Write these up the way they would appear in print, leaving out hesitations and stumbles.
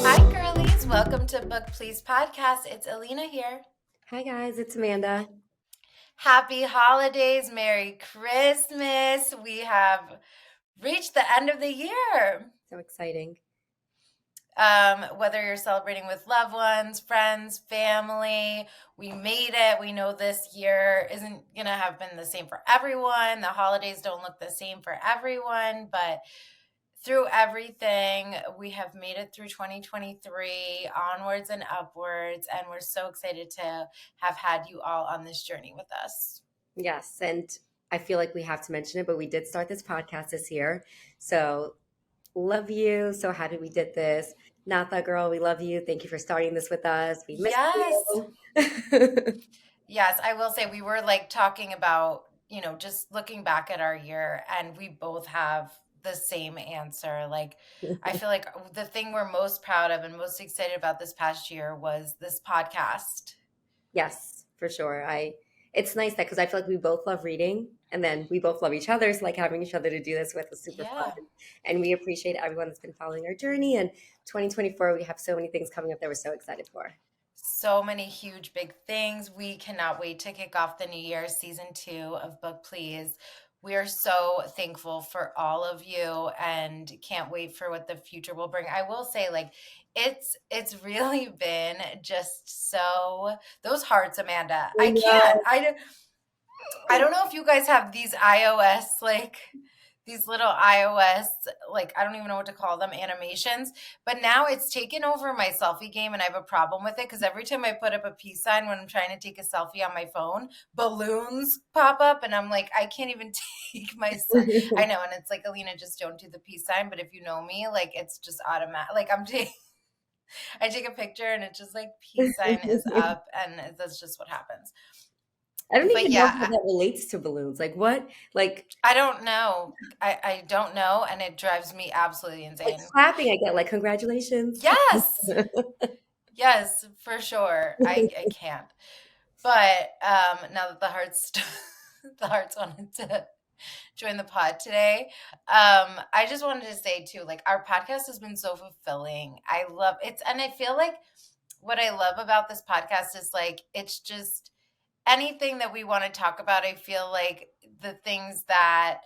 Hi, girlies. Welcome to Book Please Podcast. It's Elina here. Hi guys, it's Amanda. Happy holidays. Merry Christmas. We have reached the end of the year. So exciting. Whether you're celebrating with loved ones, friends, family, we made it. We know this year isn't going to have been the same for everyone. The holidays don't look the same for everyone, but through everything, we have made it through 2023, onwards and upwards, and we're so excited to have had you all on this journey with us. Yes, and I feel like we have to mention it, but we did start this podcast this year. So love you. So happy we did this. Not that girl, we love you. Thank you for starting this with us. We miss Yes. you. Yes, I will say we were like talking about, just looking back at our year, and we both have the same answer. Like, I feel like the thing we're most proud of and most excited about this past year was this podcast. Yes, for sure. It's nice that because I feel like we both love reading and then we both love each other. So like having each other to do this with is super fun. Yeah. And we appreciate everyone that's been following our journey. And 2024, we have so many things coming up that we're so excited for. So many huge, big things. We cannot wait to kick off the new year, season 2 of Book Please. We are so thankful for all of you and can't wait for what the future will bring. I will say, like, it's really been just so those hearts, Amanda. I I can't. know. I don't know if you guys have these iOS like these little iOS, like, I don't even know what to call them, animations. But now it's taken over my selfie game, and I have a problem with it because every time I put up a peace sign when I'm trying to take a selfie on my phone, balloons pop up, and I'm like, I can't even take my son. I know, and it's like, Alina, just don't do the peace sign. But if you know me, like, it's just automatic. Like, I take a picture, and it's just like peace sign is up, and that's just what happens. I don't But even know how yeah, that relates to balloons. Like what? I don't know. I don't know, and it drives me absolutely Like insane. clapping, I get like congratulations. Yes. Yes, for sure. I can't. But now that the hearts the hearts wanted to join the pod today, I just wanted to say too, like, our podcast has been so fulfilling. I love it, and I feel like what I love about this podcast is like it's just anything that we want to talk about. I feel like the things that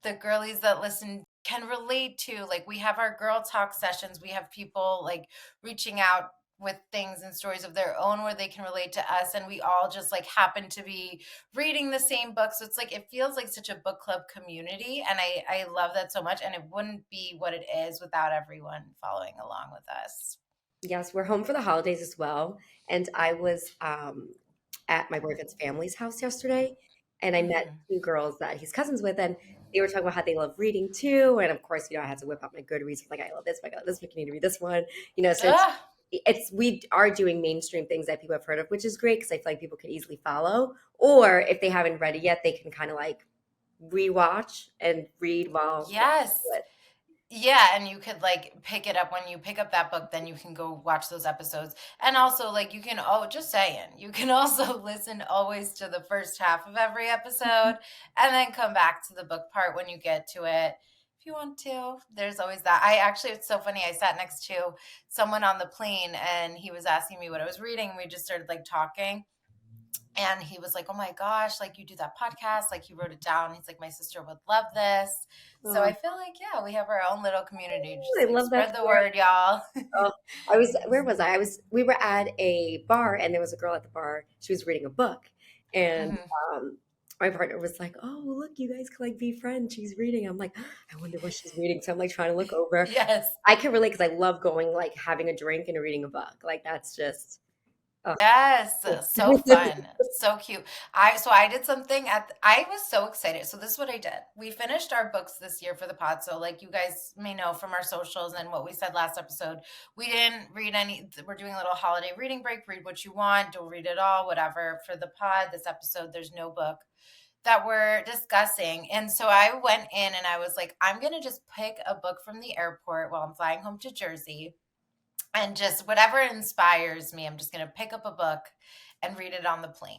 the girlies that listen can relate to. Like, we have our girl talk sessions, we have people like reaching out with things and stories of their own where they can relate to us, and we all just like happen to be reading the same book, so it's like it feels like such a book club community, and I love that so much, and it wouldn't be what it is without everyone following along with us. Yes, we're home for the holidays as well. And I was at my boyfriend's family's house yesterday, and I met Hmm. two girls that he's cousins with, and they were talking about how they love reading too. And of course, I had to whip out my Goodreads, like I love this book, I love this book, you need to read this one. So Ugh. it's we are doing mainstream things that people have heard of, which is great because I feel like people can easily follow. Or if they haven't read it yet, they can kind of like rewatch and read while Yes. listening Yeah, and you could like pick it up when you pick up that book, then you can go watch those episodes. And also, like, you can, oh, just saying, you can also listen always to the first half of every episode and then come back to the book part when you get to it. If you want to, there's always that. I actually, it's so funny. I sat next to someone on the plane, and he was asking me what I was reading, and we just started like talking. And he was like, "Oh my gosh, like, you do that podcast." Like, he wrote it down. He's like, "My sister would love this." So it. I feel like, yeah, we have our own little community. I Just like love that spread the story. word, y'all. Oh, where was I? We were at a bar and there was a girl at the bar. She was reading a book. And Mhm. um, my partner was like, oh, look, you guys can like be friends. She's reading. I'm like, I wonder what she's reading. So I'm like trying to look over. Yes. I can relate because I love going, like having a drink and reading a book. Like that's just, oh. Yes, so fun, so cute. I did something I was so excited. So this is what I did. We finished our books this year for the pod. So, like, you guys may know from our socials and what we said last episode, we didn't read any. We're doing a little holiday reading break. Read what you want. Don't read it all. Whatever. For the pod, this episode, there's no book that we're discussing. And so I went in and I was like, I'm gonna just pick a book from the airport while I'm flying home to Jersey, and just whatever inspires me, I'm just going to pick up a book and read it on the plane.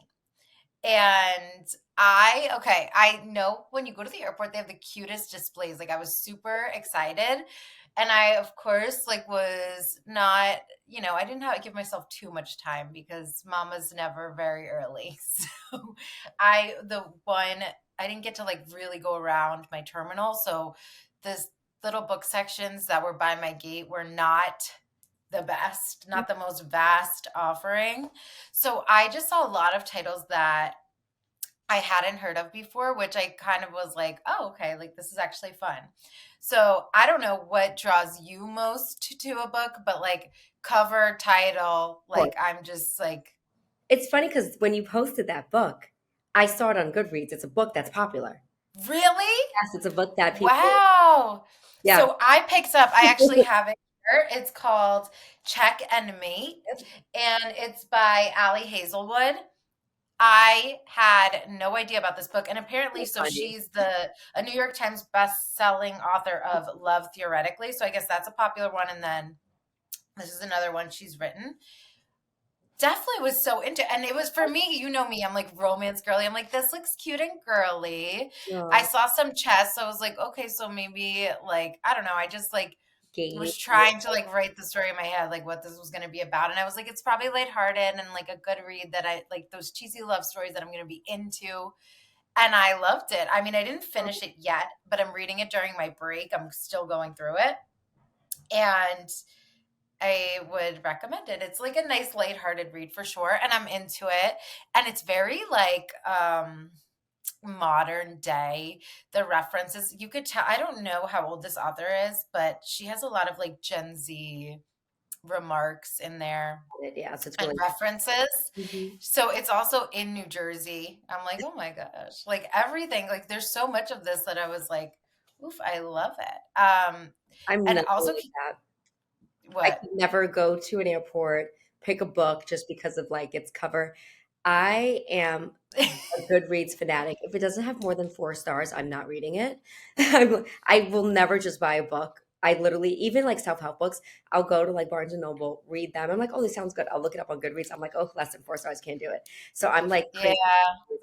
And I know when you go to the airport, they have the cutest displays. Like I was super excited. And I, of course, like was not, I didn't have to give myself too much time because mama's never very early. So the one, I didn't get to like really go around my terminal. So this little book sections that were by my gate were not the best, not the most vast offering. So I just saw a lot of titles that I hadn't heard of before, which I kind of was like, oh, okay, like this is actually fun. So I don't know what draws you most to a book, but like cover, title, Book. like I'm just like, It's funny because when you posted that book, I saw it on Goodreads. It's a book that's popular. really? Yes, it's a book that people, Wow. yeah. So I picked up, I actually have it here. It's called Check and Mate, and it's by Allie Hazelwood. I had no idea about this book, and apparently, So so funny. she's a New York Times best-selling author of Love Theoretically. So I guess that's a popular one, and then this is another one she's written. Definitely was so into, and it was for me. You know me, I'm like romance girly. I'm like, this looks cute and girly. I Oh, saw some chess, so I was like, okay, so maybe like I don't know. I just like game. was trying to like write the story in my head, like what this was going to be about. And I was like, it's probably lighthearted and like a good read that I like those cheesy love stories that I'm going to be into. And I loved it. I mean, I didn't finish it yet, but I'm reading it during my break. I'm still going through it. And I would recommend it. It's like a nice lighthearted read for sure. And I'm into it. And it's very like modern day. The references you could tell, I don't know how old this author is, but she has a lot of like Gen Z remarks in there Yeah, so it's and really. references. Mhm. So it's also in New Jersey. I'm like, oh my gosh, like everything. Like there's so much of this that I was like, oof, I love it. I'm And nothing also, like that. I what? could never go to an airport, pick a book just because of like its cover. I am a Goodreads fanatic. If it doesn't have more than 4 stars, I'm not reading it. I will never just buy a book. I literally, even like self-help books, I'll go to like Barnes and Noble, read them. I'm like, oh, this sounds good. I'll look it up on Goodreads. I'm like, oh, less than 4 stars, can't do it. So I'm like Yeah. crazy.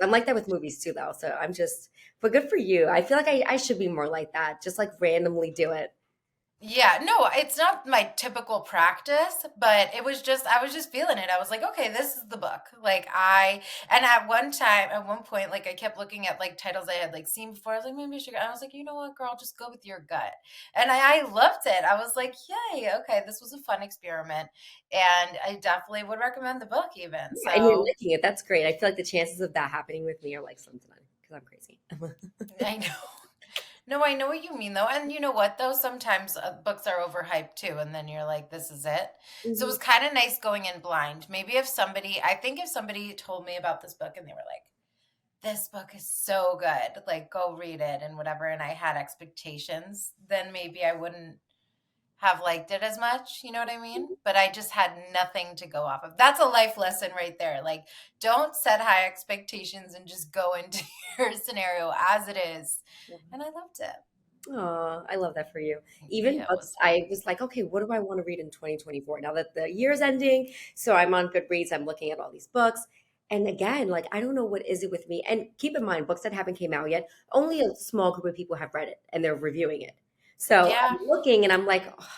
I'm like that with movies too, though. So I'm just, but good for you. I feel like I should be more like that. Just like randomly do it. Yeah, no, it's not my typical practice, but it was just I was just feeling it. I was like, okay, this is the book. And at one time, at one point, like I kept looking at like titles I had like seen before. I was like, maybe I should. I was like, you know what, girl, just go with your gut. And I loved it. I was like, yay, okay, this was a fun experiment, and I definitely would recommend the book even. Yeah, and you're So liking it. That's great. I feel like the chances of that happening with me are like slim to none because I'm crazy. I know. No, I know what you mean though. And you know what though? Sometimes books are overhyped too, and then you're like, this is it. So it Mhm. was kind of nice going in blind. Maybe I think if somebody told me about this book and they were like, this book is so good, like go read it and whatever, and I had expectations, then maybe I wouldn't have liked it as much. You know what I mean? But I just had nothing to go off of. That's a life lesson right there. Like, don't set high expectations and just go into your scenario as it is. And I loved it. Oh, I love that for you. Even Yeah, it books, was fun. I was like, okay, what do I want to read in 2024? Now that the year's ending, so I'm on Goodreads, I'm looking at all these books. And again, like I don't know what is it with me. And keep in mind, books that haven't came out yet, only a small group of people have read it and they're reviewing it. So I'm Yeah. looking and I'm like, oh,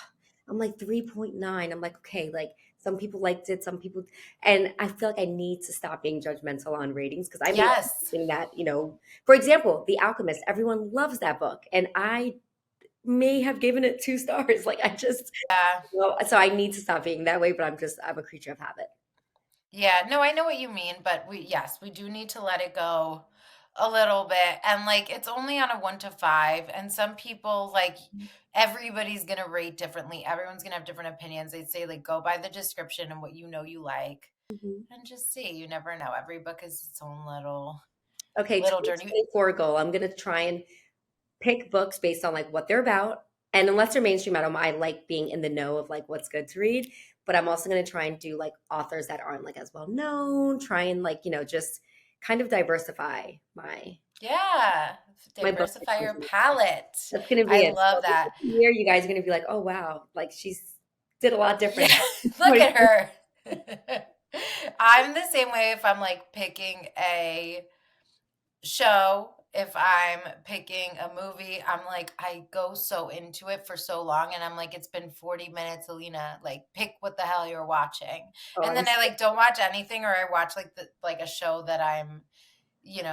I'm like 3.9. I'm like, okay, like some people liked it, some people, and I feel like I need to stop being judgmental on ratings because I may like Yes. something that, for example, The Alchemist, everyone loves that book. And I may have given it 2 stars. Like I just, Yeah. so I need to stop being that way, but I'm a creature of habit. Yeah. No, I know what you mean, but yes, we do need to let it go a little bit. And like, it's only on a 1 to 5. And some people, like, everybody's going to rate differently. Everyone's going to have different opinions. They'd say, like, go by the description and what you know you like Mhm. and just see. You never know. Every book is its own Okay, little journey. 2024 goal. I'm gonna try and pick books based on like what they're about. And unless they're mainstream, I like being in the know of like what's good to read. But I'm also gonna try and do like authors that aren't like as well known. Try and like, just kind of diversify Yeah. my book Diversify picking. your palette. That's gonna be I it. So love this that. year, you guys are gonna be like, oh wow, like she's did a lot Yeah. different. Look at her. I'm the same way if I'm like picking show, if I'm picking a movie, I'm like, I go so into it for so long, and I'm like, it's been 40 minutes, Alina, like pick what the hell you're watching. Oh, And I'm then I so, like don't watch anything, or I watch like a show that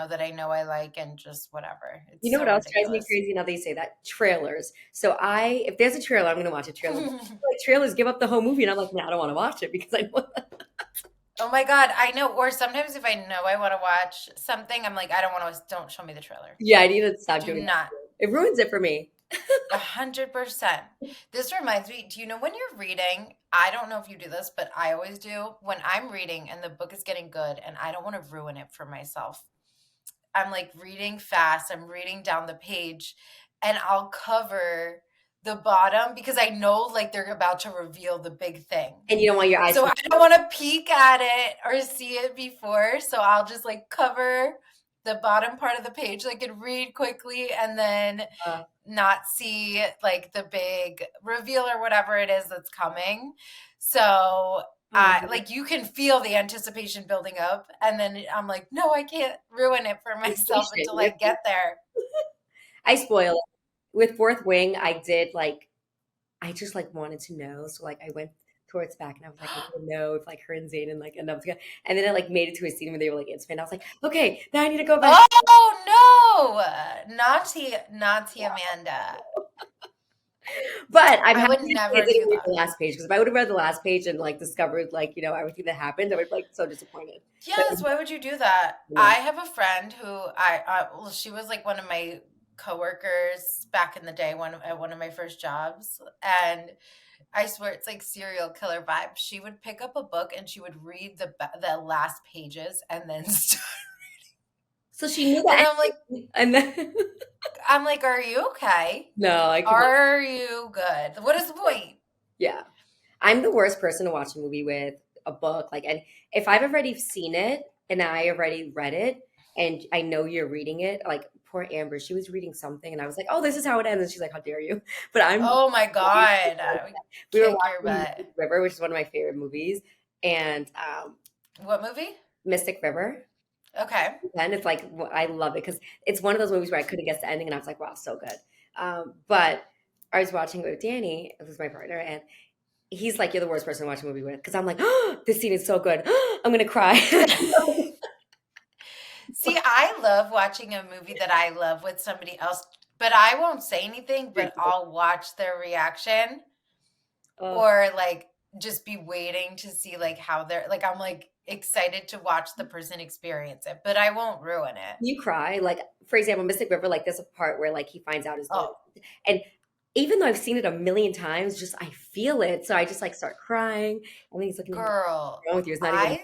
that I know I like, and just whatever. It's you know so what else drives me ridiculous. crazy now they say that? Trailers. So if there's a trailer, I'm gonna watch a trailer. But like trailers give up the whole movie, and I'm like, no, I don't want to watch it because I know. Oh my God, I know. Or sometimes if I know I want to watch something, I'm like, I don't want to, don't show me the trailer. Yeah, I need to stop Do doing not. that. It ruins it for me. 100%. This reminds me, do you know when you're reading? I don't know if you do this, but I always do. When I'm reading and the book is getting good and I don't want to ruin it for myself, I'm like reading fast, I'm reading down the page, and I'll cover the bottom because I know like they're about to reveal the big thing. And you don't want your eyes So to. I don't want to peek at it or see it before. So I'll just like cover the bottom part of the page so I can read quickly and then Uh, not see like the big reveal or whatever it is that's coming. So oh, like you can feel the anticipation building up, and then I'm like, no, I can't ruin it for myself impatient. until I get there. I spoil it. With Fourth Wing, I did like I just like wanted to know. So like I went towards back and I was like, I want to know if like her and Zayn like end up together. And then it like made it to a scene where they were like intimate. I was like, okay, now I need to go back. Oh no, naughty Amanda. But I'm I happy would that I never do didn't read the that. last page because if I would have read the last page and like discovered like everything that happened, I would be like so disappointed. But Yes, why would you do that? I have a friend who well, she was like one of my coworkers back in the day, at one of my first jobs, and I swear it's like serial killer vibe. She would pick up a book and she would read the last pages and then start. so she knew And that, I'm like, and then are you okay? no, I could not. Are you good? What is the point? Yeah. I'm the worst person to watch a movie with a book. Like, and if I've already seen it and I already read it and I know you're reading it, like poor Amber, she was reading something and I was like, oh, this is how it ends. And she's like, how dare you? But Oh my God, I would we were kick your watching butt. Mystic River, which is one of my favorite movies, and What movie? Mystic River. Okay. And it's like, I love it because it's one of those movies where I couldn't guess the ending and I was like, wow, so good. But I was watching it with Danny, who's my partner, and he's like, you're the worst person to watch a movie with because I'm like, oh, this scene is so good. I'm gonna cry. See, I love watching a movie that I love with somebody else, but I won't say anything, but I'll watch their reaction, Oh, or like just be waiting to see like how they're like, I'm like excited to watch the person experience it, but I won't ruin it. you cry. Like, for example, Mystic River, like there's a part where like he finds out his daughter. Oh, And even though I've seen it a million times, just I feel it. So I just like start crying. And then he's looking at me, girl, what's wrong with you? It's not even I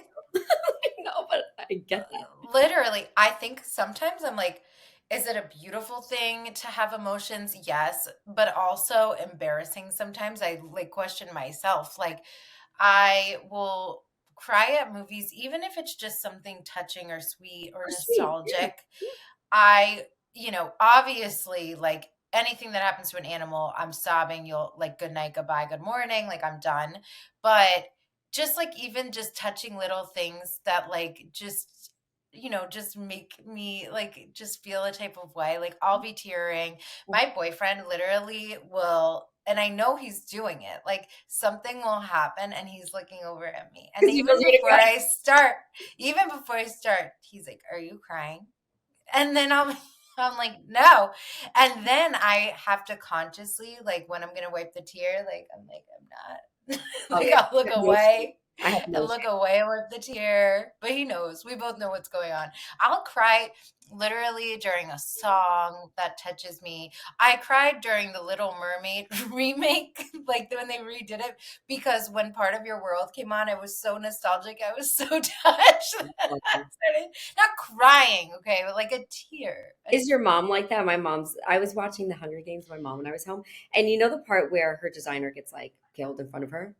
no, but I get that. literally, I think sometimes I'm like, is it a beautiful thing to have emotions? Yes, but also embarrassing sometimes. I like question myself. Like, I will cry at movies, even if it's just something touching or sweet or Oh, sweet. Yeah. nostalgic. I, obviously, like anything that happens to an animal, I'm sobbing. You'll like, good night, goodbye, good morning, like I'm done. But just like, even just touching little things that like just make me like just feel a type of way. Like I'll be tearing. My boyfriend literally will, and I know he's doing it. Like something will happen and he's looking over at me. And Because he knows you're gonna cry. even before I start, he's like, "Are you crying?" And then I'm like, no. And then I have to consciously, like when I'm gonna wipe the tear, like I'm not. Oh Like yeah. I'll I look have no shame. away I have and no look shame. away and wipe the tear. But he knows. We both know what's going on. I'll cry literally during a song that touches me. I cried during the Little Mermaid remake, like when they redid it, because when Part of Your World came on, it was so nostalgic. I was so touched that I started not crying, okay, but like a tear. Is your mom like that? I was watching the Hunger Games with my mom when I was home. And you know the part where her designer gets like killed in front of her?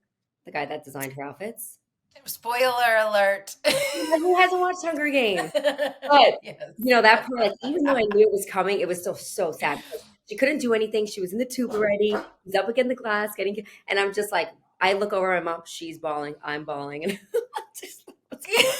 The guy that designed her outfits? Spoiler alert. Who hasn't watched Hunger Games? But Yes. that part, like even though I knew it was coming, it was still so sad because she couldn't do anything. She was in the tube already. He's up against the glass, and I'm just like, I look over at my mom, she's bawling, I'm bawling, and just, what's going on?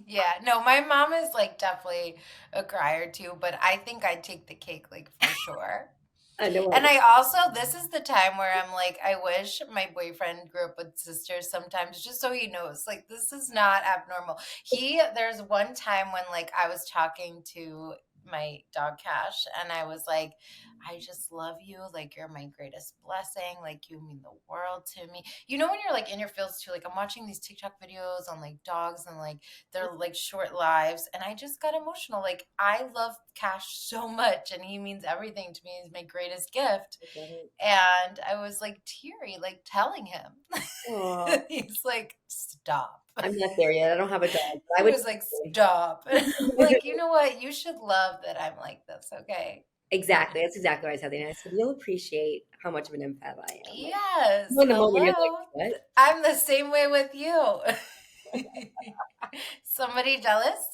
Yeah, no, my mom is like definitely a crier too, but I think I'd take the cake like for sure. I know And what. I also, this is the time where I'm like, I wish my boyfriend grew up with sisters sometimes, just so he knows, like, this is not abnormal. There's one time when, like, I was talking to my dog Cash, and I was like, I just love you. Like, you're my greatest blessing. Like, you mean the world to me. You know, when you're like in your feels too, like, I'm watching these TikTok videos on like dogs and like their like short lives, and I just got emotional. Like, I love Cash so much, and he means everything to me. He's my greatest gift. And I was like teary, like telling him. Oh, He's like, stop. I'm not there yet. I don't have a dog, but I He would. was like, stop. And I'm like, you know what? You should love that I'm like this, okay? Exactly. That's exactly what I said. And I said, you'll appreciate how much of an empath I am. Like, Yes. in the moment, you're like, Hello. what? I'm the same way with you. Somebody jealous?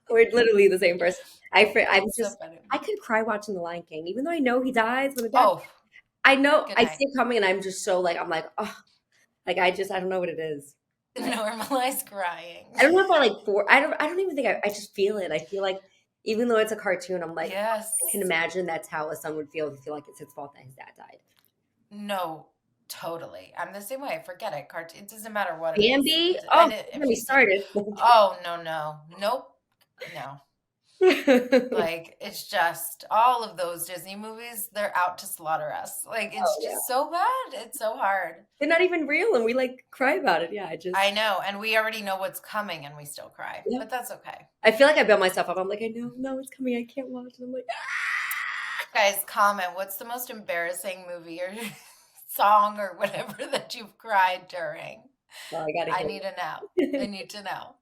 We're literally the same person. I'm It's so just, funny. I could cry watching The Lion King, even though I know he dies when the dad. Oh, I know good I night. see it coming, and I'm just so like, I'm like, oh, like I don't know what it is. Normalize crying. I don't know if I like I don't even think I just feel it. I feel like even though it's a cartoon, I'm like, I can Yes. imagine that's how a son would feel if he feel like it's his fault that his dad died. No, totally. I'm the same way. Forget it. It doesn't matter what it is. Bambi, oh, If let me you see, started. oh no, no, nope, no. Oh Like it's just all of those Disney movies. They're out to slaughter us. Like it's yeah, just so bad. It's so hard. they're not even real, and we like cry about it. Yeah, I just I know, and we already know what's coming, and we still cry. yeah. But that's okay. I feel like I built myself up. I'm like, I know, no, it's coming. I can't watch. And I'm like, Guys, comment. What's the most embarrassing movie or song or whatever that you've cried during? oh, I gotta I hear need to know. I it. need to know.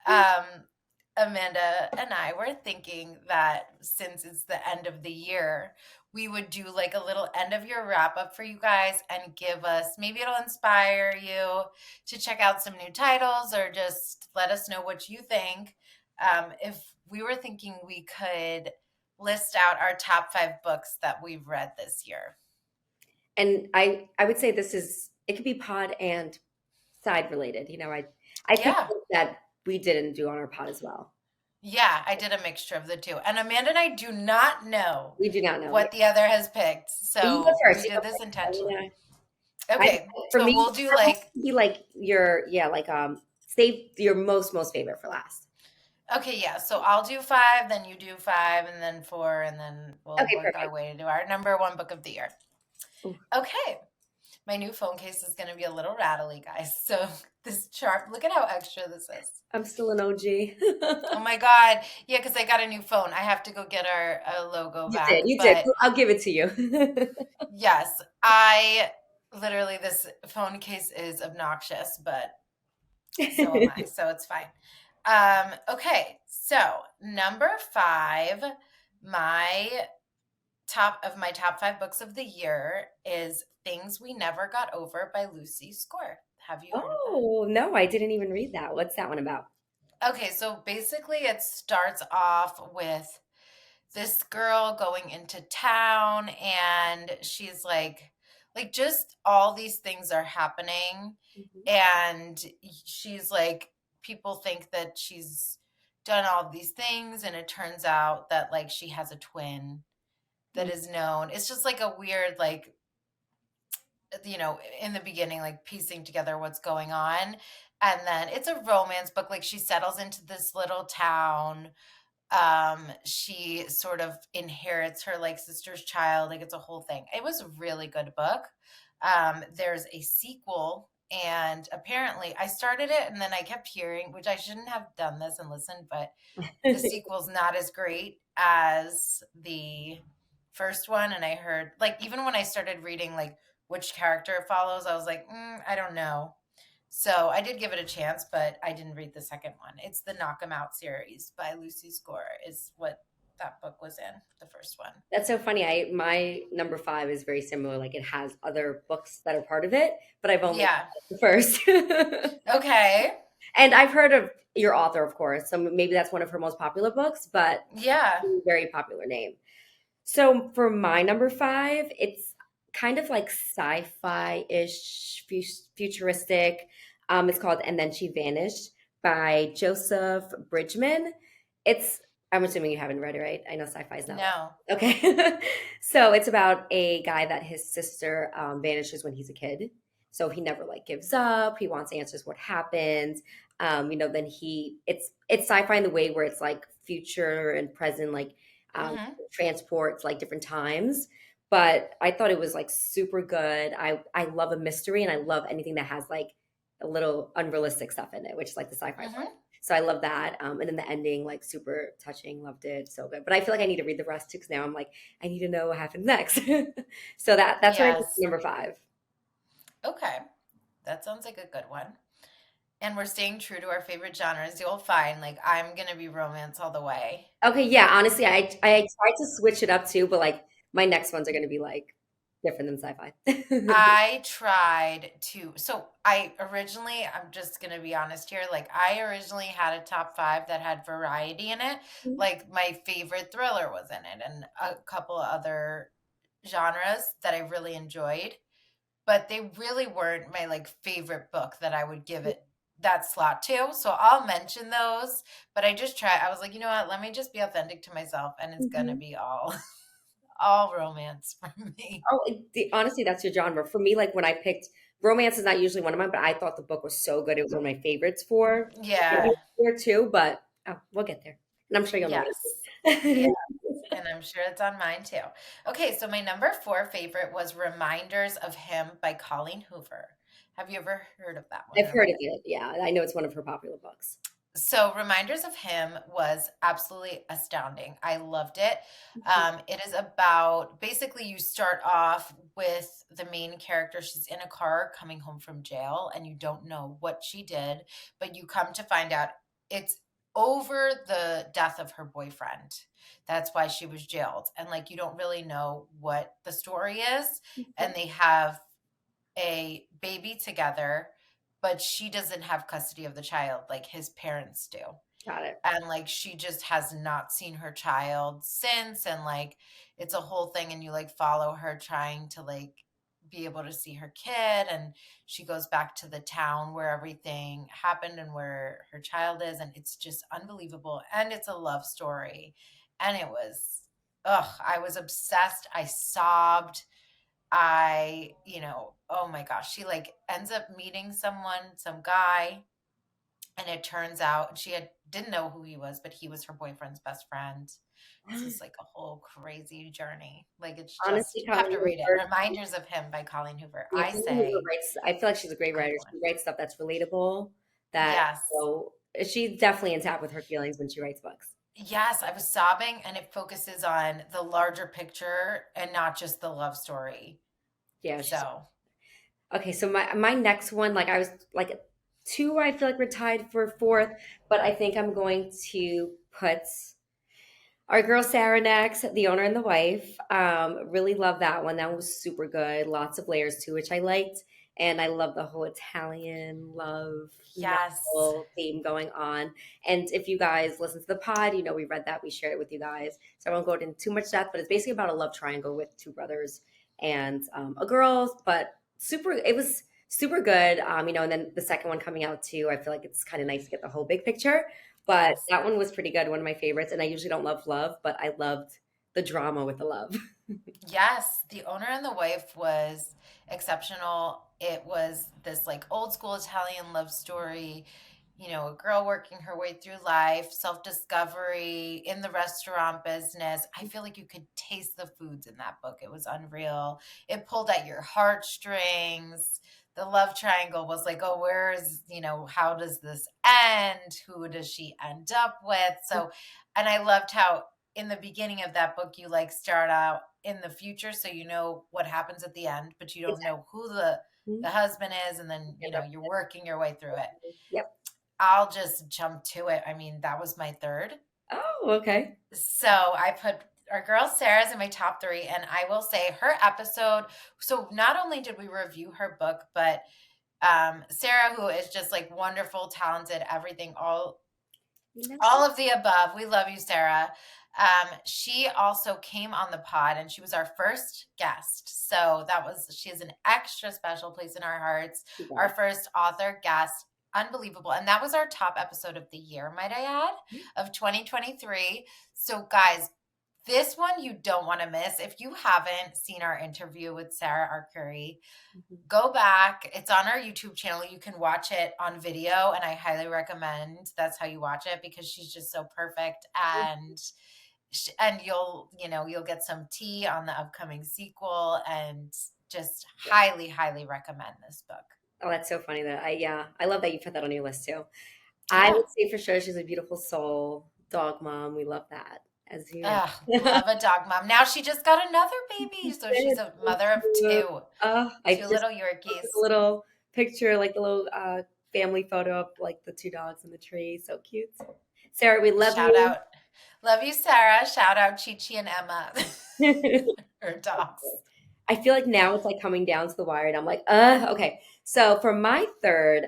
Um, Amanda and I were thinking that since it's the end of the year, we would do like a little end of year wrap up for you guys and give us, maybe it'll inspire you to check out some new titles or just let us know what you think. If we were thinking we could list out our top 5 books that we've read this year. And I would say this is it could be pod and side related. I picked Yeah. books that we didn't do on our pod as well. Yeah, I did a mixture of the two. And Amanda and I do not know We do not know yet. what the other has picked. You go So we first. You go did this first. intentionally. I Okay, for so me, we'll do our books like, would be like your yeah, like save your most favorite for last. okay, yeah. So I'll do 5, then you do 5, and then 4, and then we'll Okay, work our perfect. way to do our number 1 book of the year. Ooh, Okay, my new phone case is going to be a little rattly, guys. So this chart, look at how extra this is. I'm still an OG. Oh my God. Yeah, because I got a new phone. I have to go get our logo You did, back. you did. But I'll give it to you. yes, I literally, this phone case is obnoxious, but so am I. So it's fine. Okay, so number 5, my top 5 books of the year is Things We Never Got Over by Lucy Score. Have you heard of that? Oh, no, I didn't even read that. What's that one about? Okay, so basically it starts off with this girl going into town, and she's like just all these things are happening, Mhm. and she's like, people think that she's done all these things, and it turns out that like she has a twin that Mm, is known. It's just like a weird, like, in the beginning, like piecing together what's going on. And then it's a romance book. Like she settles into this little town. She sort of inherits her like sister's child. Like it's a whole thing. It was a really good book. There's a sequel, and apparently I started it and then I kept hearing, which I shouldn't have done this and listened, but the sequel's not as great as the first one. And I heard, like, even when I started reading like which character it follows, I was like, I don't know. So I did give it a chance, but I didn't read the second one. It's the Knock 'em Out series by Lucy Score is what that book was in, the first one. That's so funny. My number 5 is very similar. Like it has other books that are part of it, but I've only Yeah. read the first. Okay. And I've heard of your author, of course. So maybe that's one of her most popular books, but Yeah. very popular name. So for my number 5, it's kind of like sci-fi-ish, futuristic. It's called And Then She Vanished by Joseph Bridgman. It's I'm assuming you haven't read it, right? I know sci-fi is not No. like okay. So it's about a guy that his sister vanishes when he's a kid. So he never like gives up. He wants answers what happened. Then it's sci-fi in the way where it's like future and present, like Hmm. transports like different times. But I thought it was like super good. I love a mystery and I love anything that has like a little unrealistic stuff in it, which is like the sci-fi part. Hmm. So I love that. And then the ending, like super touching, loved it, so good. But I feel like I need to read the rest too, because now I'm like, I need to know what happens next. So that's what I put Yes. number five. Okay. That sounds like a good one. And we're staying true to our favorite genres. You'll find, like, I'm gonna be romance all the way. Okay, yeah, honestly, I tried to switch it up too, but like my next ones are gonna be like different than sci-fi. I tried to, so I originally, I'm just gonna be honest here, like I originally had a top five that had variety in it. Like my favorite thriller was in it and a couple of other genres that I really enjoyed, but they really weren't my like favorite book that I would give it that slot to. So I'll mention those, but I just try, I was like, you know what, let me just be authentic to myself and it's gonna Mhm. be all all romance for me. Oh, honestly, that's your genre. For me, like when I picked romance is not usually one of mine, but I thought the book was so good. It was one of my favorites for Yeah. there too, but we'll get there. And I'm sure you'll know what Yes. it Yeah. is. And I'm sure it's on mine too. Okay, so my number four favorite was Reminders of Him by Colleen Hoover. Have you ever heard of that one I've or heard read of it? it. Yeah, I know it's one of her popular books. So, Reminders of Him was absolutely astounding. I loved it. Mhm. It is about basically you start off with the main character. She's in a car coming home from jail, and you don't know what she did, but you come to find out it's over the death of her boyfriend. That's why she was jailed. And like, you don't really know what the story is. Mhm. And they have a baby together, but she doesn't have custody of the child like his parents do. Got it. And like she just has not seen her child since, and like it's a whole thing, and you like follow her trying to like be able to see her kid, and she goes back to the town where everything happened and where her child is, and it's just unbelievable, and it's a love story, and it was, ugh, I was obsessed. I sobbed. Oh my gosh, she like ends up meeting someone, some guy, and it turns out she had didn't know who he was, but he was her boyfriend's best friend. So it's like a whole crazy journey. Like it's just Honestly, you have Colleen to read it. Hoover, Reminders of Him by Colleen Hoover. yeah, I Colleen Hoover say writes. I feel like she's a great writer. number one. She writes stuff that's relatable. That Yes. so she's definitely in tap with her feelings when she writes books. Yes, I was sobbing, and it focuses on the larger picture and not just the love story. Yeah, she's So okay. So my next one, like I was like two, I feel like we're tied for fourth, but I think I'm going to put our girl Sarah next, The Owner and the Wife. Really love that one. That was super good. Lots of layers to which I liked. And I love the whole Italian love yes. novel theme going on. And if you guys listen to the pod, you know we read that, we shared it with you guys. So I won't go into too much depth, but it's basically about a love triangle with two brothers and a girl, but it was super good. And then the second one coming out too. I feel like it's kind of nice to get the whole big picture. But Yes. that one was pretty good, one of my favorites. And I usually don't love love, but I loved the drama with the love. Yes, The Owner and the Wife was exceptional. It was this like old school Italian love story, a girl working her way through life, self-discovery in the restaurant business. I feel like you could taste the foods in that book. It was unreal. It pulled at your heartstrings. The love triangle was like, oh, how does this end? Who does she end up with? So, and I loved how in the beginning of that book you like start out in the future so you know what happens at the end, but you don't know who the Exactly. husband is, and then Get that- you're working your way through it. Yep. I'll just jump to it. I mean, that was my third. Oh, okay. So I put our girl Sarah's in my top three, and I will say her episode. So not only did we review her book, but Sarah, who is just like wonderful, talented, everything, You never said all of the above. We love you, Sarah. She also came on the pod, and she was our first guest. So she has an extra special place in our hearts. she Our does. first author guest. unbelievable. And that was our top episode of the year, might I add, of 2023. So, guys, this one you don't want to miss. If you haven't seen our interview with Sarah Arcuri, Mhm. go back. It's on our YouTube channel. You can watch it on video, and I highly recommend that's how you watch it because she's just so perfect. And you'll get some tea on the upcoming sequel, and just Yeah. highly recommend this book. Oh, that's so funny that yeah, I love that you put that on your list too. I Yeah. would say for sure she's a beautiful soul, dog mom. We love that. As you Ugh, love a dog mom. Now she just got another baby, so she's did. a So mother of cute. two. I Two just little posted a Yorkies. little picture, like a little family photo of like the two dogs in the tree. So cute. Sarah, we love Shout you. out. Love you, Sarah. Shout out Chi Chi and Emma. Her dogs. I feel like now it's like coming down to the wire, and I'm like, okay. So for my third,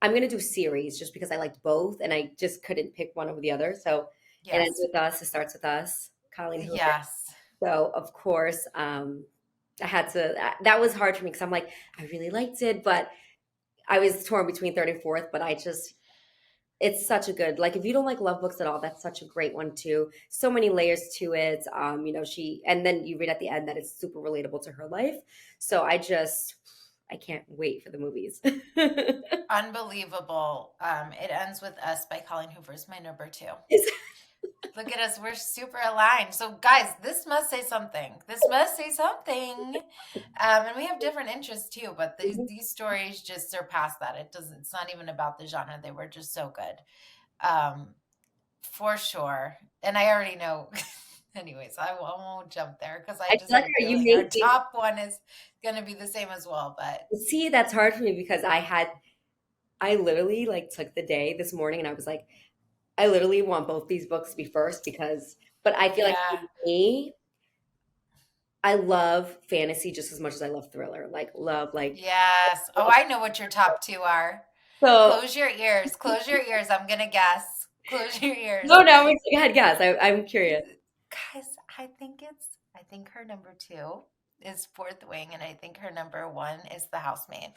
I'm gonna do series just because I liked both, and I just couldn't pick one over the other. So it ends Yes. with us. It starts with us, Colleen Hoover. Yes. So of course, I had to. That was hard for me because I'm like, I really liked it, but I was torn between third and fourth. But I just, it's such a good, like, if you don't like love books at all, that's such a great one too. So many layers to it. And then you read at the end that it's super relatable to her life. So I can't wait for the movies. Unbelievable. It ends with us by Colleen Hoover's my number two. Look at us. We're super aligned. So, guys, this must say something. This must say something. And we have different interests too, but these stories just surpass that. It's not even about the genre. They were just so good. Um, for sure. And I already know. Anyways, I won't jump there because I I feel just like have a you feeling our made me top one is going to be the same as well. But see. That's hard for me because I literally like took the day this morning and I was like, I literally want both these books to be first but I feel like for yeah. me, I love fantasy just as much as I love thriller. Like love, Yes. Oh, I know what your top two are. so Close your ears. Close your ears. I'm going to guess. Close your ears. no, no, go ahead, guys. I'm curious. Guys, I think her number two is Fourth Wing, and I think her number one is The Housemaid.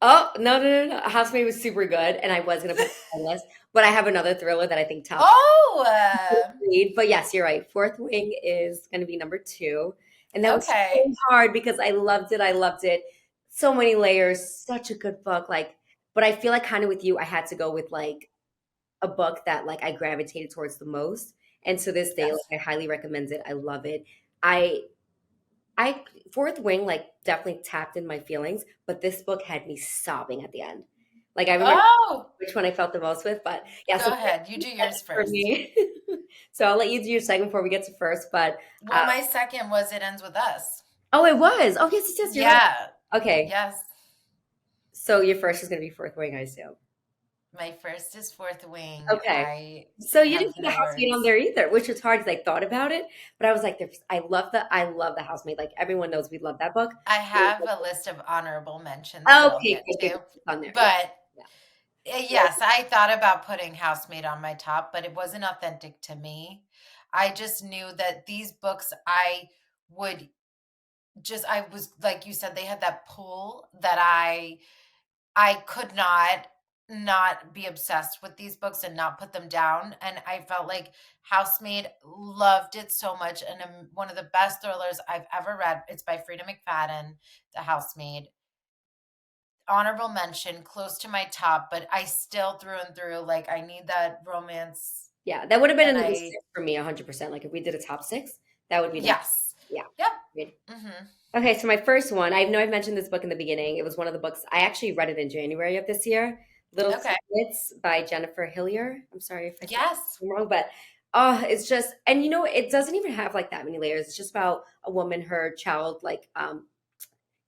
Oh, no, no, no, no. Housemaid was super good, and I was gonna put it on the list, but I have another thriller that I think tops Oh, read. But yes, you're right. Fourth Wing is gonna be number two. And that was okay. so hard because I loved it. I loved it. So many layers, such a good book. But I feel like kind of with you, I had to go with like a book that like I gravitated towards the most. And to this day, like Yes. I highly recommend it. I love it. I I Fourth Wing like definitely tapped in my feelings, but this book had me sobbing at the end. Like I remember Oh, which one I felt the most with, but yeah, go so ahead. You do yours for first. me. So I'll let you do your second before we get to first. But Well, my second was It Ends With Us. oh, it was. Oh, yes, yes, yes, you're right. Yeah. Okay, Yes. so your first is going to be Fourth Wing, I assume. My first is Fourth Wing. Okay, I so you have didn't put the no housemaid on words. there either, which was hard because I thought about it, but I was like, I love the housemaid. Like everyone knows we love that book. I have a list of honorable mentions that I'll Okay, get good, good, to. good. It's on there. Yeah, But yeah. yes, I thought about putting Housemaid on my top, but it wasn't authentic to me. I just knew that these books, would I was like you said, they had that pull that I could not be obsessed with these books and not put them down. And I felt like Housemaid loved it so much. And one of the best thrillers I've ever read. It's by Frida McFadden, The Housemaid. Honorable mention, close to my top, but I still through and through, like, I need that romance. Yeah, that would have been a And number I, six for me, 100%. Like if we did a top six, that would be number. yes. Yeah. Yep. Good. Hmm. Okay, so my first one, I know I've mentioned this book in the beginning. It was one of the books I actually read it in January of this year. Little Okay. Secrets by Jennifer Hillier. I'm sorry if I said Yes. it wrong, but it's just, and it doesn't even have like that many layers. It's just about a woman, her child, like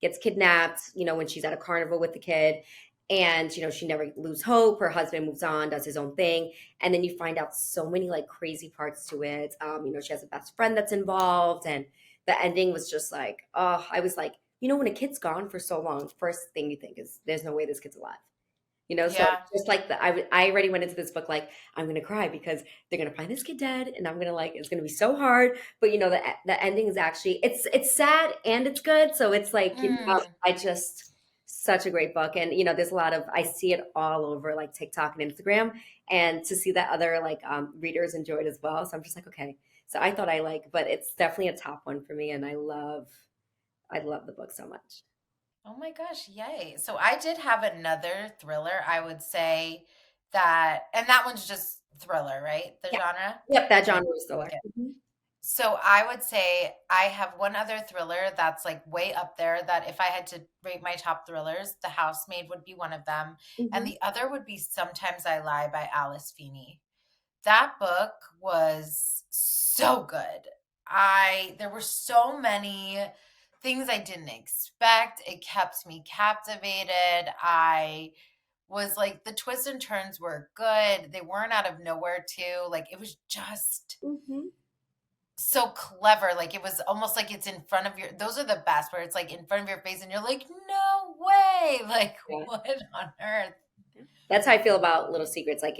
gets kidnapped, when she's at a carnival with the kid. And, she never lose hope. Her husband moves on, does his own thing. And then you find out so many like crazy parts to it. She has a best friend that's involved. And the ending was just like, oh, I was like, when a kid's gone for so long, first thing you think is there's no way this kid's alive. So Yeah. just like I already went into this book like I'm gonna cry because they're gonna find this kid dead, and I'm gonna like it's gonna be so hard. But the ending is actually it's sad and it's good. So it's like Mm. I just Such a great book. And there's a lot of I see it all over like TikTok and Instagram. And to see that other like readers enjoy it as well. So I'm just like, okay. So I thought I like, but it's definitely a top one for me. And I love the book so much. Oh my gosh, yay. So I did have another thriller, I would say that, and that one's just thriller, right? The Yeah. genre? Yep, that genre is still there. Okay. So I would say I have one other thriller that's like way up there that if I had to rate my top thrillers, The Housemaid would be one of them. And Hmm. the other would be Sometimes I Lie by Alice Feeney. That book was so good. There were so many things I didn't expect. It kept me captivated. I was like, the twists and turns were good. They weren't out of nowhere, too. Like, it was just Hmm. so clever. Like, it was almost like it's in front of your, those are the best, where it's like in front of your face and you're like, no way. Like, Yeah. what on earth? That's how I feel about Little Secrets. Like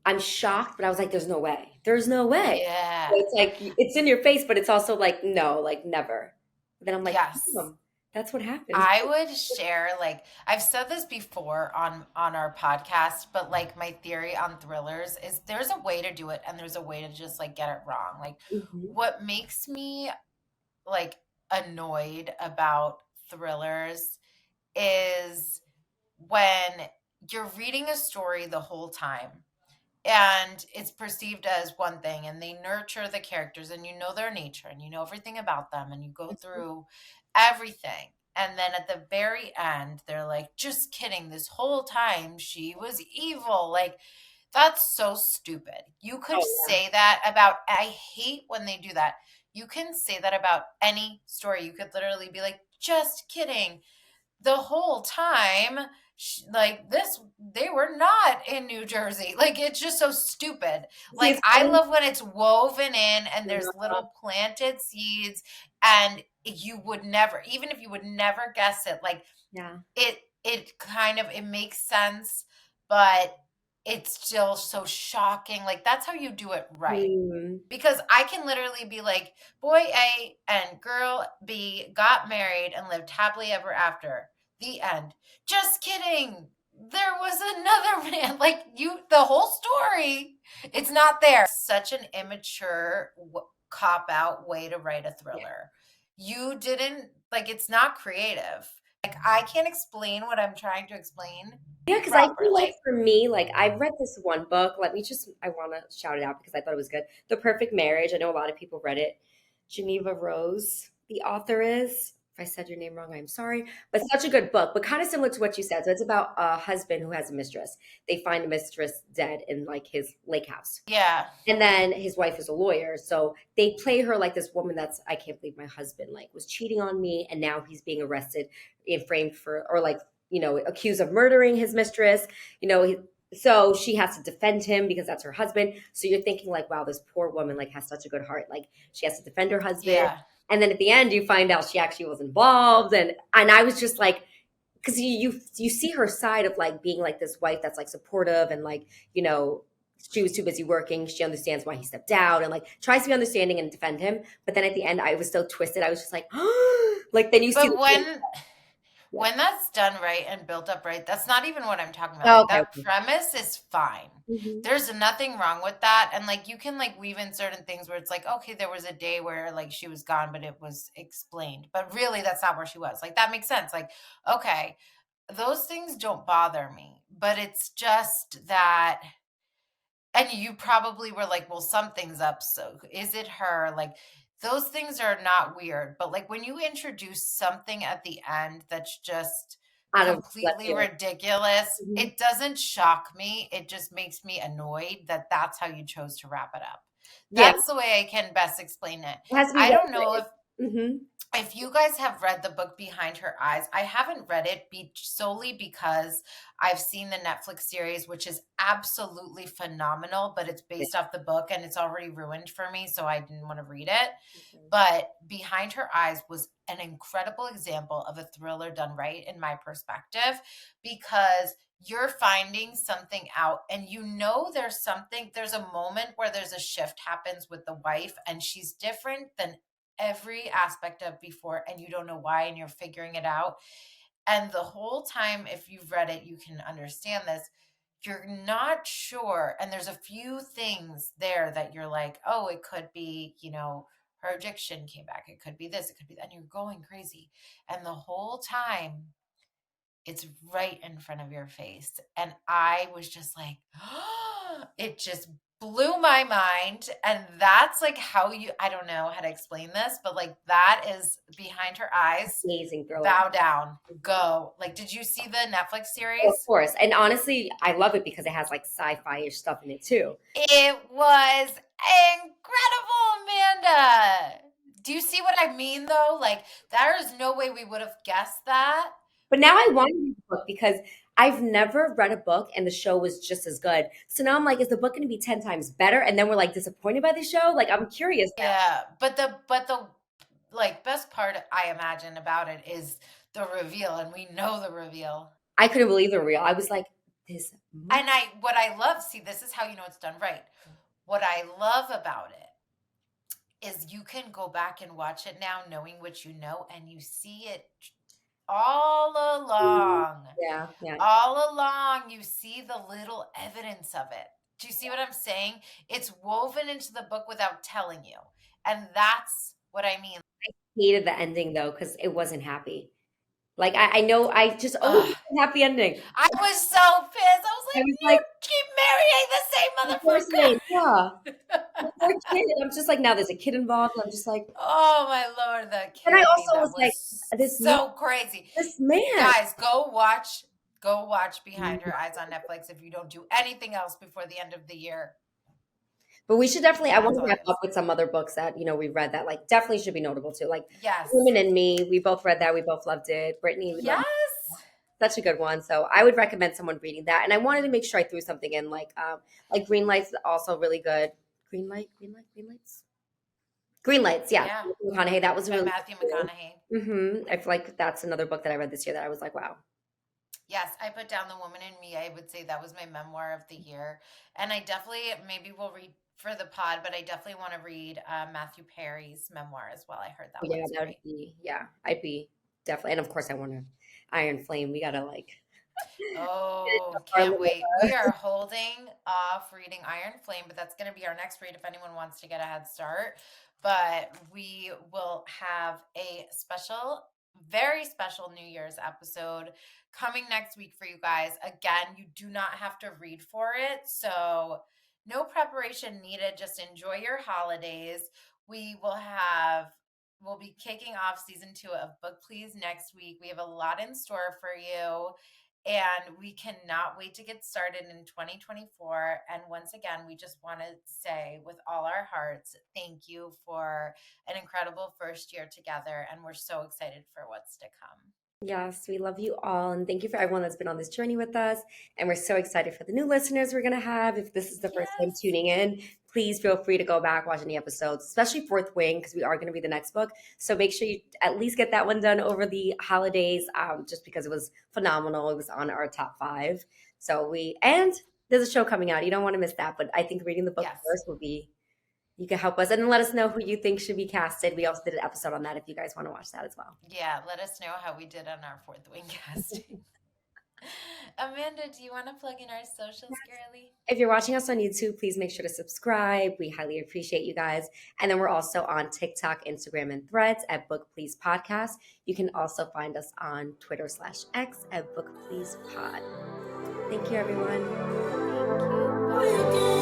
I'm shocked, but I was like, there's no way. There's no way. So Yeah. it's like it's in your face, but it's also like, no, like never. But then I'm like, Yes. damn, that's what happened. I would share, like, I've said this before on our podcast, but like my theory on thrillers is there's a way to do it and there's a way to just like get it wrong. Like, Hmm. what makes me like annoyed about thrillers is when you're reading a story the whole time and it's perceived as one thing, and they nurture the characters and you know their nature and you know everything about them and you go through everything, and then at the very end they're like, just kidding, this whole time she was evil. Like, that's so stupid. You could Oh yeah. say that about, I hate when they do that. You can say that about any story. You could literally be like, just kidding, the whole time, like this, they were not in New Jersey. Like, it's just so stupid. See, Like, it's I funny. love when it's woven in and there's Uh, little planted seeds, and you would never, even if you would never guess it, like yeah. it kind of, it makes sense, but it's still so shocking. Like, that's how you do it right. Hmm. Because I can literally be like, boy A and girl B got married and lived happily ever after. The end. Just kidding. There was another man. Like, you, the whole story, it's not there. Such an immature cop out way to write a Yeah. thriller. You didn't, like, it's not creative. Like, I can't explain what I'm trying to explain Yeah, because I feel like properly. for me, like I've read this one book. I want to shout it out because I thought it was good. The Perfect Marriage. I know a lot of people read it. Geneva Rose, the author is. If I said your name wrong, I'm sorry. But such a good book, but kind of similar to what you said. So it's about a husband who has a mistress. They find the mistress dead in like his lake house. Yeah. And then his wife is a lawyer. So they play her like this woman that's, I can't believe my husband like was cheating on me. And now he's being arrested and framed for, or like, accused of murdering his mistress. So she has to defend him because that's her husband. So you're thinking like, wow, this poor woman like has such a good heart. Like she has to defend her husband. Yeah. And then at the end, you find out she actually was involved. And I was just like, because you see her side of like being like this wife that's like supportive and like you know she was too busy working. She understands why he stepped out and like tries to be understanding and defend him. But then at the end, I was so twisted. I was just like, like then you see. But Yeah. when that's done right and built up right, that's not even what I'm talking about. Oh, Like, okay. that premise is fine. Hmm. There's nothing wrong with that. And like, you can like weave in certain things where it's like, okay, there was a day where like she was gone, but it was explained. But really, that's not where she was. Like, that makes sense. Like, okay, those things don't bother me. But it's just that, and you probably were like, well, something's up. So is it her? Like, those things are not weird. But like, when you introduce something at the end that's just Out of left completely field. ridiculous, Hmm. it doesn't shock me. It just makes me annoyed that that's how you chose to wrap it up. Yeah, That's the way I can best explain it. it has to be I well don't know written. if you guys have read the book Behind Her Eyes. I haven't read it solely because I've seen the Netflix series, which is absolutely phenomenal, but it's Hmm. based off the book and it's already ruined for me, so I didn't want to read it. But Behind Her Eyes was an incredible example of a thriller done right, in my perspective, because you're finding something out and you know there's a moment where there's a shift happens with the wife and she's different than every aspect of before, and you don't know why, and you're figuring it out. And the whole time, if you've read it, you can understand this. You're not sure. And there's a few things there that you're like, oh, it could be, her addiction came back. It could be this, it could be that. And you're going crazy. And the whole time, it's right in front of your face. And I was just like, it just blew my mind. And that's like how I don't know how to explain this, but like that is behind her eyes. Amazing thriller. Bow down, go. Like, did you see the Netflix Oh, of series? course. And honestly, I love it because it has like sci-fi-ish stuff in it too. It was incredible, Amanda. Do you see what I mean though? Like, there is no way we would have guessed that. But now I want to read the book because I've never read a book and the show was just as good. So now I'm like, is the book going to be 10 times better? And then we're like disappointed by the show? Like, I'm curious now. Yeah, but the like best part I imagine about it is the reveal, and we know the reveal. I couldn't believe the real. I was like, this. And what I love, see, this is how you know it's done right. What I love about it is you can go back and watch it now, knowing what you know, and you see it all along. Yeah, yeah. All along, you see the little evidence of it. Do you see what I'm saying? It's woven into the book without telling you. And that's what I mean. Hated the ending though because it wasn't happy. Like I know I just Ugh. happy ending. I was so pissed. I was I like, was you like, keep marrying the same unfortunately, yeah. The motherfucker. poor kid. I'm just like now there's a kid involved. I'm just like, Oh my Lord, that and I candy. also That was like, was this man, so crazy. this man. Guys, go watch Behind Her Eyes on Netflix if you don't do anything else before the end of the year. But we should definitely. I That's want all to I wrap gotta up say. with some other books that we read that like definitely should be notable too. Like Yes. Women and Me, we both read that. We both loved it. Brittany, we loved Yes. such a good one. So I would recommend someone reading that. And I wanted to make sure I threw something in like Green Lights, also really good. Green Lights, Green Lights. Yeah, Yeah. McConaughey. That was By really Matthew cool. McConaughey. I feel like that's another book that I read this year that I was like, wow. Yes, I put down The Woman in Me. I would say that was my memoir of the year. And I definitely, maybe we'll read for the pod, but I definitely want to read Matthew Perry's memoir as well. I heard that Yeah, one's that would great. be, yeah, I'd be definitely. And of course, I want to Iron Flame. We got to like finish Oh, up our can't little, wait. We are holding off reading Iron Flame, but that's going to be our next read if anyone wants to get a head start. But we will have a special, very special New Year's episode coming next week for you guys. Again, you do not have to read for it. So, no preparation needed. Just enjoy your holidays. We'll be kicking off season 2 of Book Please next week. We have a lot in store for you. And we cannot wait to get started in 2024. And once again, we just want to say with all our hearts, thank you for an incredible first year together. And we're so excited for what's to come. yes, we love you all. And thank you for everyone that's been on this journey with us. And we're so excited for the new listeners we're going to have. If this is the first time Yes. tuning in, please feel free to go back, watch any episodes, especially Fourth Wing, because we are going to be the next book. So make sure you at least get that one done over the holidays, just because it was phenomenal. It was on our top 5. And there's a show coming out. You don't want to miss that. But I think reading the book Yes. first will be, you can help us. And then let us know who you think should be casted. We also did an episode on that if you guys want to watch that as well. Yeah. Let us know how we did on our Fourth Wing casting. Amanda, do you want to plug in our socials, girly? If you're watching us on YouTube, please make sure to subscribe. We highly appreciate you guys. And then we're also on TikTok, Instagram, and Threads at Book Please Podcast. You can also find us on Twitter/X at Book Please Pod. Thank you, everyone. Thank you. Bye.